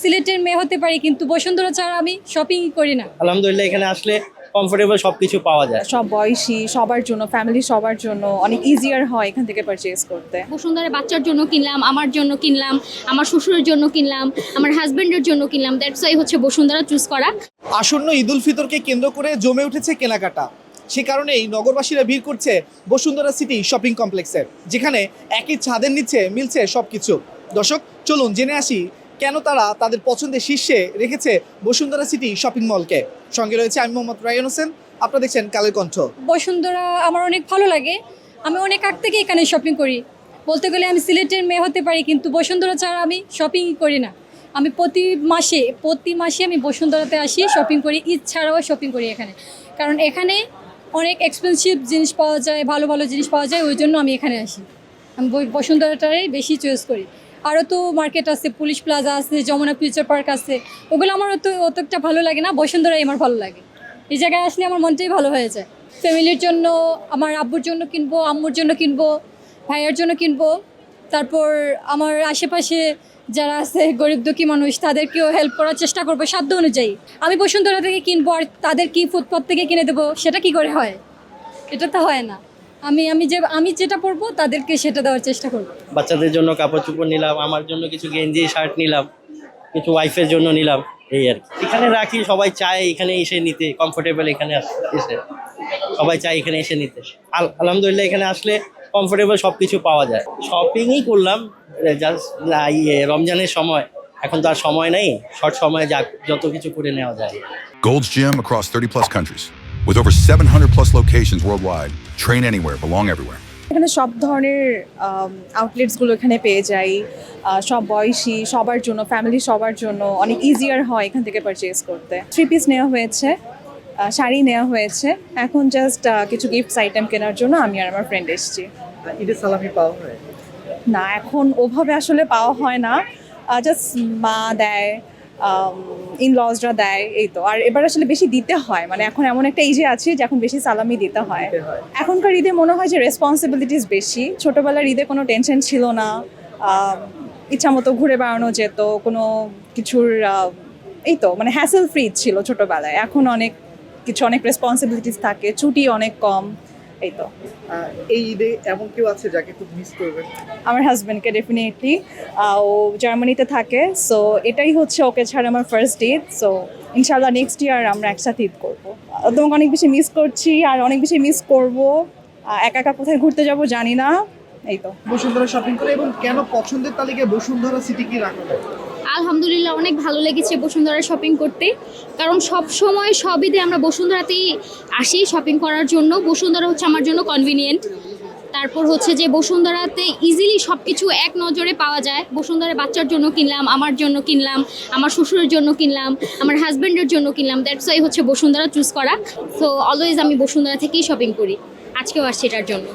সিলেটের মেয়ে হতে পারি, কিন্তু বসুন্ধরা ছাড়া আমি শপিং করি না। আলহামদুলিল্লাহ এখানে আসলে কমফোর্টেবল সবকিছু পাওয়া যায়। সব বয়সী সবার জন্য, ফ্যামিলি সবার জন্য অনেক ইজিয়ার হয় এখান থেকে পারচেজ করতে। বসুন্ধরা বাচ্চার জন্য কিনলাম, আমার জন্য কিনলাম, আমার শ্বশুরের জন্য কিনলাম, আমার হাজবেন্ডের জন্য কিনলাম। দ্যাটস ওয়াই হচ্ছে বসুন্ধরা চুজ করা। আসন্ন ঈদ উল ফিতরকে কেন্দ্র করে জমে উঠেছে কেনাকাটা। সে কারণেই নগরবাসীরা ভিড় করছে বসুন্ধরা সিটি শপিং কমপ্লেক্সে, যেখানে একই ছাদের নিচে মিলছে সবকিছু। দর্শক, চলুন জেনে আসি কেন তারা তাদের পছন্দের শীর্ষে রেখেছে বসুন্ধরা সিটি শপিং মলকে। সঙ্গে রয়েছে আমি মোহাম্মদ রায়হান হোসেন, আপনারা দেখছেন কালের কণ্ঠ। বসুন্ধরা আমার অনেক ভালো লাগে, আমি অনেক আগ থেকে এখানে শপিং করি। বলতে গেলে আমি সিলেটের মেয়ে হতে পারি, কিন্তু বসুন্ধরা ছাড়া আমি শপিং করি না। আমি প্রতি মাসে আমি বসুন্ধরাতে আসি, শপিং করি, ঈদ ছাড়াও শপিং করি এখানে। কারণ এখানে অনেক এক্সপেন্সিভ জিনিস পাওয়া যায়, ভালো ভালো জিনিস পাওয়া যায়, ওই জন্য আমি এখানে আসি। আমি বসুন্ধরাটাই বেশি চয়েস করি। আরও তো মার্কেট আছে, পুলিশ প্লাজা আছে, যমুনা ফিউচার পার্ক আছে, ওগুলো আমার অতটা ভালো লাগে না, বসুন্ধরাই আমার ভালো লাগে। এই জায়গায় আসলে আমার মনটাই ভালো হয়ে যায়। ফ্যামিলির জন্য, আমার আব্বুর জন্য কিনবো, আম্মুর জন্য কিনবো, ভাইয়ের জন্য কিনবো, তারপর আমার আশেপাশে যারা আছে গরিব দুঃখী মানুষ, তাদেরকেও হেল্প করার চেষ্টা করবো সাধ্য অনুযায়ী। আমি বসুন্ধরা থেকে কিনবো, আর তাদের কি ফুটপাথ থেকে কিনে দেবো, সেটা কি করে হয়? এটা তো হয় না। আমি যেটা পরবো তাদেরকে সেটা দেওয়ার চেষ্টা করবো। বাচ্চাদের জন্য কাপড় চোপড় নিলাম, আমার জন্য কিছু গেঞ্জি শার্ট নিলাম, কিছু ওয়াইফের জন্য নিলাম, এই আর কি। এখানে রাখি, সবাই চায় এখানে এসে নিতে, কমফোর্টেবল এখানে এসে সবাই চায় এখানে এসে নিতে। আলহামদুলিল্লাহ এখানে আসলে কমফোর্টেবল সব কিছু পাওয়া যায়। শপিংই করলাম জাস্ট রমজানের সময়, এখন তো আর সময় নেই, শর্ট সময়ে যত কিছু করে নেওয়া যায়। Gold's Gym across 30 plus countries. With over 700 plus locations worldwide. Train anywhere, belong everywhere. এখানে সব ধরনের আউটলেটসগুলো এখানে পেয়ে যাই। সব বয়সী সবার জন্য, ফ্যামিলি সবার জন্য অনেক ইজিয়ার হয় এখান থেকে পারচেজ করতে। 3 পিস নেওয়া হয়েছে, শাড়ি নেওয়া হয়েছে, এখন জাস্ট কিছু গিফটস আইটেম কেনার জন্য আমি আর আমার ফ্রেন্ড এসেছি। ঈদের সালামি পাওয়া হয় না, এখন ওভাবে আসলে পাওয়া হয় না, জাস্ট মা দেয়, ইনলজরা দেয়, এই তো। আর এবার আসলে বেশি দিতে হয়, মানে এখন এমন একটা এজে আছে যে এখন বেশি সালামি দিতে হয়। এখনকার ঈদে মনে হয় যে রেসপন্সিবিলিটিস বেশি। ছোটোবেলার ঈদে কোনো টেনশন ছিল না, ইচ্ছা মতো ঘুরে বেড়ানো যেত, কোনো কিছুর এই তো মানে হ্যাসেল ফ্রি ছিল ছোটোবেলায়। এখন অনেক রেসপন্সিবিলিটিস থাকে, ছুটি অনেক কম, এই তো। এই ঈদে এমন কেউ আছে যাকে খুব মিস করবেন? আমার হাজব্যান্ডকে ডেফিনেটলি, ও জার্মানিতে থাকে, সো এটাই হচ্ছে ওকে ছাড়া আমার ফার্স্ট ঈদ। সো ইনশাআল্লাহ নেক্সট ইয়ার আমরা একসাথে ঈদ করবো। তোমাকে অনেক বেশি মিস করছি, আর অনেক বেশি মিস করবো। একা একা কোথায় ঘুরতে যাব জানি না, এই তো। বসুন্ধরা শপিং করে, এবং কেন পছন্দের তালিকায় বসুন্ধরা সিটি কি রাখা হয়? আলহামদুলিল্লাহ অনেক ভালো লেগেছে বসুন্ধরা শপিং করতে, কারণ সব সময় সব ঈদে আমরা বসুন্ধরাতেই আসি শপিং করার জন্য। বসুন্ধরা হচ্ছে আমার জন্য কনভিনিয়েন্ট। তারপর হচ্ছে যে বসুন্ধরাতে ইজিলি সব কিছু এক নজরে পাওয়া যায়। বসুন্ধরা বাচ্চার জন্য কিনলাম, আমার জন্য কিনলাম, আমার শ্বশুরের জন্য কিনলাম, আমার হাজব্যান্ডের জন্য কিনলাম। দ্যাটস ওয়াই হচ্ছে বসুন্ধরা চুজ করা। সো অলওয়েজ আমি বসুন্ধরা থেকেই শপিং করি, আজকেও আসছি এটার জন্য।